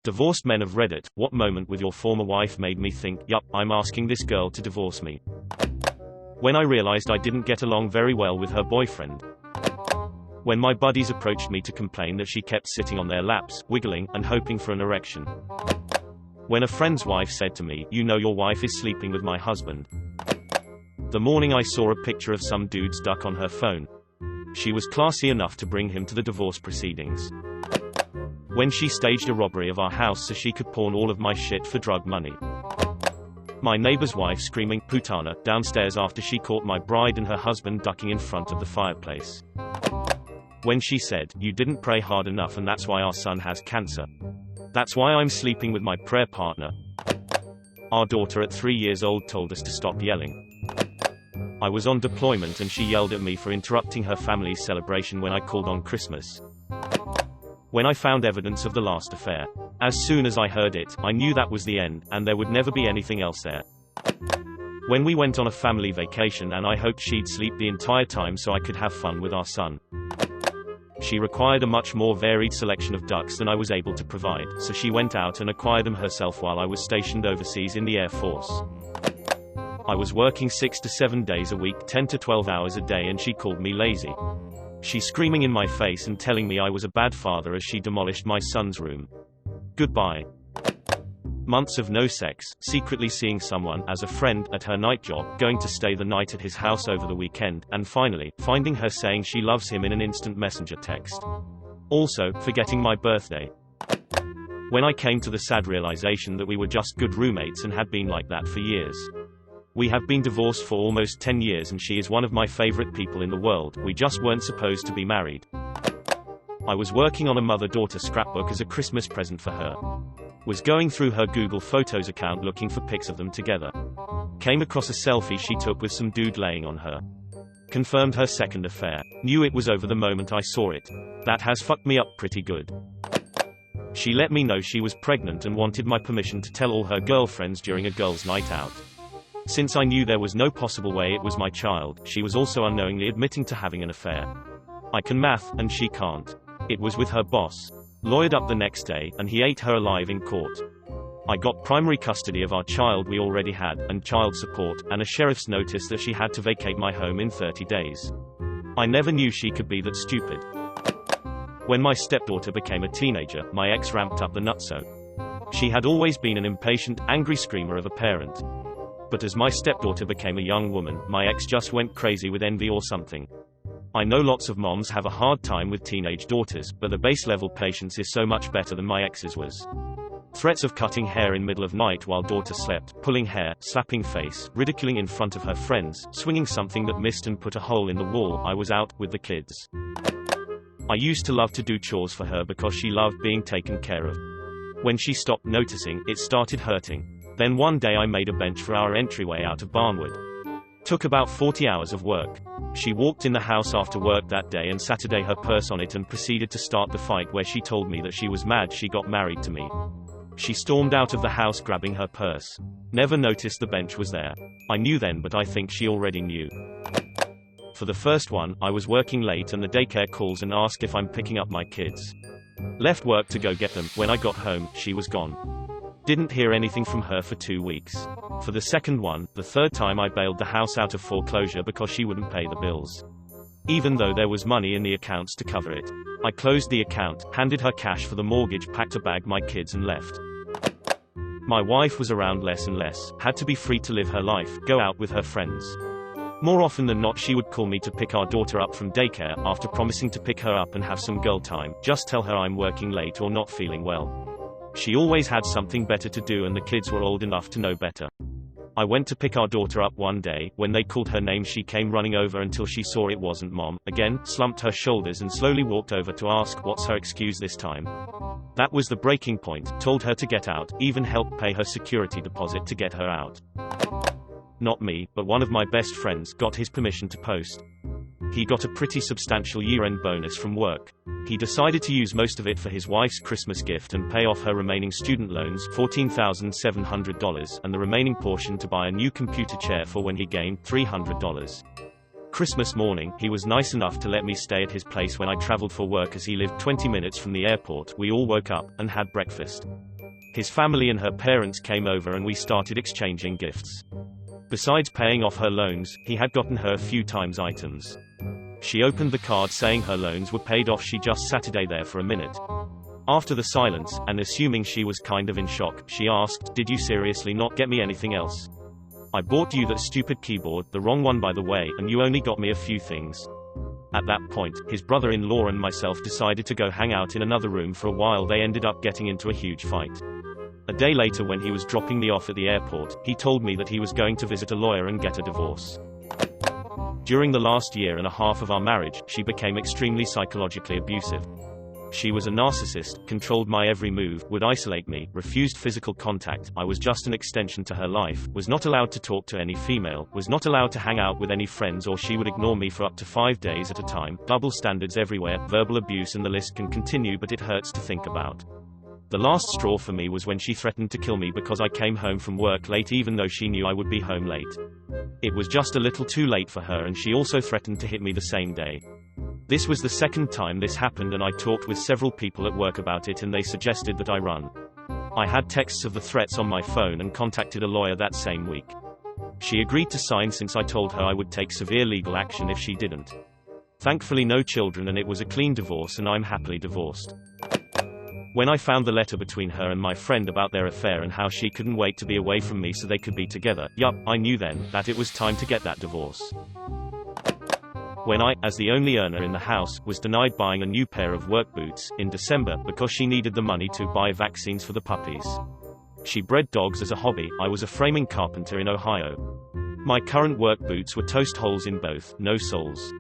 Divorced men of Reddit, what moment with your former wife made me think, yup, I'm asking this girl to divorce me? When I realized I didn't get along very well with her boyfriend. When my buddies approached me to complain that she kept sitting on their laps, wiggling, and hoping for an erection. When a friend's wife said to me, you know your wife is sleeping with my husband. The morning I saw a picture of some dude's duck on her phone. She was classy enough to bring him to the divorce proceedings. When she staged a robbery of our house so she could pawn all of my shit for drug money. My neighbor's wife screaming, putana, downstairs after she caught my bride and her husband ducking in front of the fireplace. When she said, you didn't pray hard enough and that's why our son has cancer. That's why I'm sleeping with my prayer partner. Our daughter at 3 years old told us to stop yelling. I was on deployment and she yelled at me for interrupting her family's celebration when I called on Christmas. When I found evidence of the last affair. As soon as I heard it, I knew that was the end, and there would never be anything else there. When we went on a family vacation and I hoped she'd sleep the entire time so I could have fun with our son. She required a much more varied selection of ducks than I was able to provide, so she went out and acquired them herself while I was stationed overseas in the Air Force. I was working 6 to 7 days a week, 10 to 12 hours a day, and she called me lazy. She screaming in my face and telling me I was a bad father as she demolished my son's room. Goodbye. Months of no sex, secretly seeing someone as a friend at her night job, going to stay the night at his house over the weekend, and finally, finding her saying she loves him in an instant messenger text. Also, forgetting my birthday. When I came to the sad realization that we were just good roommates and had been like that for years. We have been divorced for almost 10 years and she is one of my favorite people in the world, we just weren't supposed to be married. I was working on a mother-daughter scrapbook as a Christmas present for her. Was going through her Google Photos account looking for pics of them together. Came across a selfie she took with some dude laying on her. Confirmed her second affair. Knew it was over the moment I saw it. That has fucked me up pretty good. She let me know she was pregnant and wanted my permission to tell all her girlfriends during a girls' night out. Since I knew there was no possible way it was my child, she was also unknowingly admitting to having an affair. I can math, and she can't. It was with her boss. Lawyered up the next day, and he ate her alive in court. I got primary custody of our child we already had, and child support, and a sheriff's notice that she had to vacate my home in 30 days. I never knew she could be that stupid. When my stepdaughter became a teenager, my ex ramped up the nutso. She had always been an impatient, angry screamer of a parent. But as my stepdaughter became a young woman, my ex just went crazy with envy or something. I know lots of moms have a hard time with teenage daughters, but the base level patience is so much better than my ex's was. Threats of cutting hair in middle of night while daughter slept, pulling hair, slapping face, ridiculing in front of her friends, swinging something that missed and put a hole in the wall. I was out with the kids. I used to love to do chores for her because she loved being taken care of. When she stopped noticing, it started hurting. Then one day I made a bench for our entryway out of Barnwood. Took about 40 hours of work. She walked in the house after work that day and Saturday her purse on it and proceeded to start the fight where she told me that she was mad she got married to me. She stormed out of the house grabbing her purse. Never noticed the bench was there. I knew then, but I think she already knew. For the first one, I was working late and the daycare calls and asked if I'm picking up my kids. Left work to go get them. When I got home, she was gone. Didn't hear anything from her for 2 weeks. For the second one, the third time I bailed the house out of foreclosure because she wouldn't pay the bills. Even though there was money in the accounts to cover it. I closed the account, handed her cash for the mortgage, packed a bag, my kids and left. My wife was around less and less, had to be free to live her life, go out with her friends. More often than not she would call me to pick our daughter up from daycare. After promising to pick her up and have some girl time, just tell her I'm working late or not feeling well. She always had something better to do and the kids were old enough to know better. I went to pick our daughter up one day. When they called her name she came running over until she saw it wasn't mom. Again, slumped her shoulders and slowly walked over to ask what's her excuse this time. That was the breaking point. Told her to get out, even helped pay her security deposit to get her out. Not me, but one of my best friends got his permission to post. He got a pretty substantial year-end bonus from work. He decided to use most of it for his wife's Christmas gift and pay off her remaining student loans, $14,700, and the remaining portion to buy a new computer chair for when he gained $300. Christmas morning, he was nice enough to let me stay at his place when I traveled for work as he lived 20 minutes from the airport. We all woke up and had breakfast. His family and her parents came over and we started exchanging gifts. Besides paying off her loans, he had gotten her a few times items. She opened the card saying her loans were paid off. She just sat there for a minute. After the silence, and assuming she was kind of in shock, she asked, "Did you seriously not get me anything else? I bought you that stupid keyboard, the wrong one by the way, and you only got me a few things." At that point, his brother-in-law and myself decided to go hang out in another room for a while. They ended up getting into a huge fight. A day later, when he was dropping me off at the airport, he told me that he was going to visit a lawyer and get a divorce. During the last year and a half of our marriage, she became extremely psychologically abusive. She was a narcissist, controlled my every move, would isolate me, refused physical contact, I was just an extension to her life, was not allowed to talk to any female, was not allowed to hang out with any friends, or she would ignore me for up to 5 days at a time, double standards everywhere, verbal abuse, and the list can continue, but it hurts to think about. The last straw for me was when she threatened to kill me because I came home from work late even though she knew I would be home late. It was just a little too late for her, and she also threatened to hit me the same day. This was the second time this happened, and I talked with several people at work about it and they suggested that I run. I had texts of the threats on my phone and contacted a lawyer that same week. She agreed to sign since I told her I would take severe legal action if she didn't. Thankfully no children, and it was a clean divorce, and I'm happily divorced. When I found the letter between her and my friend about their affair and how she couldn't wait to be away from me so they could be together, yup, I knew then that it was time to get that divorce. When I, as the only earner in the house, was denied buying a new pair of work boots in December because she needed the money to buy vaccines for the puppies. She bred dogs as a hobby. I was a framing carpenter in Ohio. My current work boots were toast holes in both, no soles.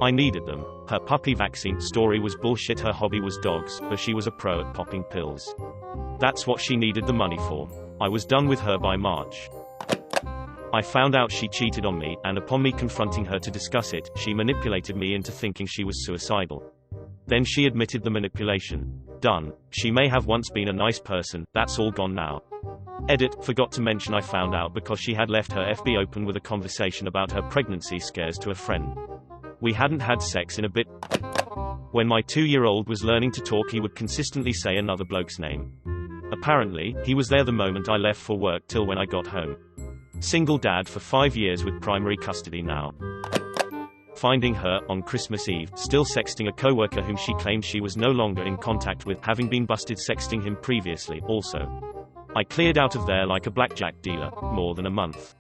I needed them. Her puppy vaccine story was bullshit. Her hobby was dogs, but she was a pro at popping pills. That's what she needed the money for. I was done with her by March. I found out she cheated on me, and upon me confronting her to discuss it, she manipulated me into thinking she was suicidal. Then she admitted the manipulation. Done. She may have once been a nice person, that's all gone now. Edit, forgot to mention I found out because she had left her FB open with a conversation about her pregnancy scares to a friend. We hadn't had sex in a bit. When my 2-year-old was learning to talk, he would consistently say another bloke's name. Apparently, he was there the moment I left for work till when I got home. Single dad for 5 years with primary custody now. Finding her, on Christmas Eve, still sexting a coworker whom she claimed she was no longer in contact with, having been busted sexting him previously, also. I cleared out of there like a blackjack dealer, more than a month.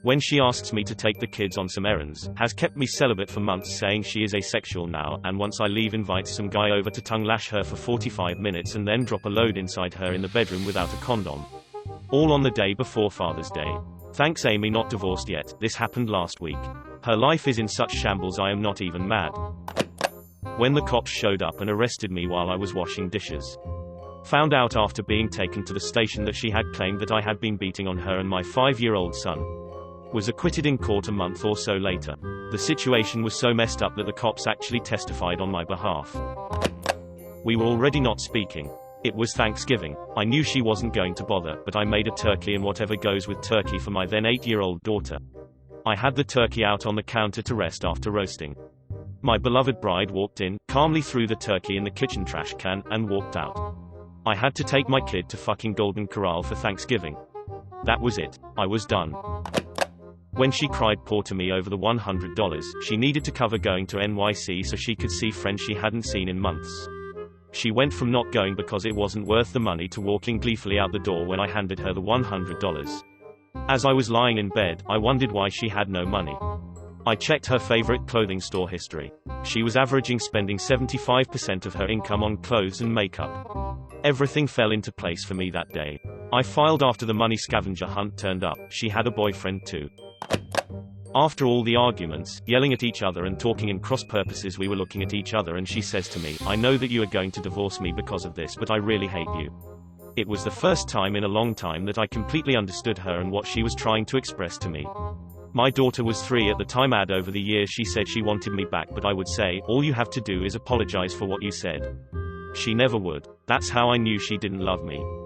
When she asks me to take the kids on some errands, has kept me celibate for months, saying she is asexual now, and once I leave invites some guy over to tongue lash her for 45 minutes and then drop a load inside her in the bedroom without a condom. All on the day before Father's Day. Thanks Amy, not divorced yet, this happened last week. Her life is in such shambles I am not even mad. When the cops showed up and arrested me while I was washing dishes. Found out after being taken to the station that she had claimed that I had been beating on her and my 5-year-old son. Was acquitted in court a month or so later. The situation was so messed up that the cops actually testified on my behalf. We were already not speaking. It was Thanksgiving. I knew she wasn't going to bother, but I made a turkey and whatever goes with turkey for my then 8-year-old daughter. I had the turkey out on the counter to rest after roasting. My beloved bride walked in, calmly threw the turkey in the kitchen trash can, and walked out. I had to take my kid to fucking Golden Corral for Thanksgiving. That was it. I was done. When she cried poor to me over the $100 she needed to cover going to NYC so she could see friends she hadn't seen in months. She went from not going because it wasn't worth the money to walking gleefully out the door when I handed her the $100. As I was lying in bed, I wondered why she had no money. I checked her favorite clothing store history. She was averaging spending 75% of her income on clothes and makeup. Everything fell into place for me that day. I filed after the money scavenger hunt turned up. She had a boyfriend too. After all the arguments, yelling at each other and talking in cross purposes, we were looking at each other and she says to me, "I know that you are going to divorce me because of this, but I really hate you." It was the first time in a long time that I completely understood her and what she was trying to express to me. My daughter was 3 at the time. Over the years she said she wanted me back, but I would say, "All you have to do is apologize for what you said." She never would. That's how I knew she didn't love me.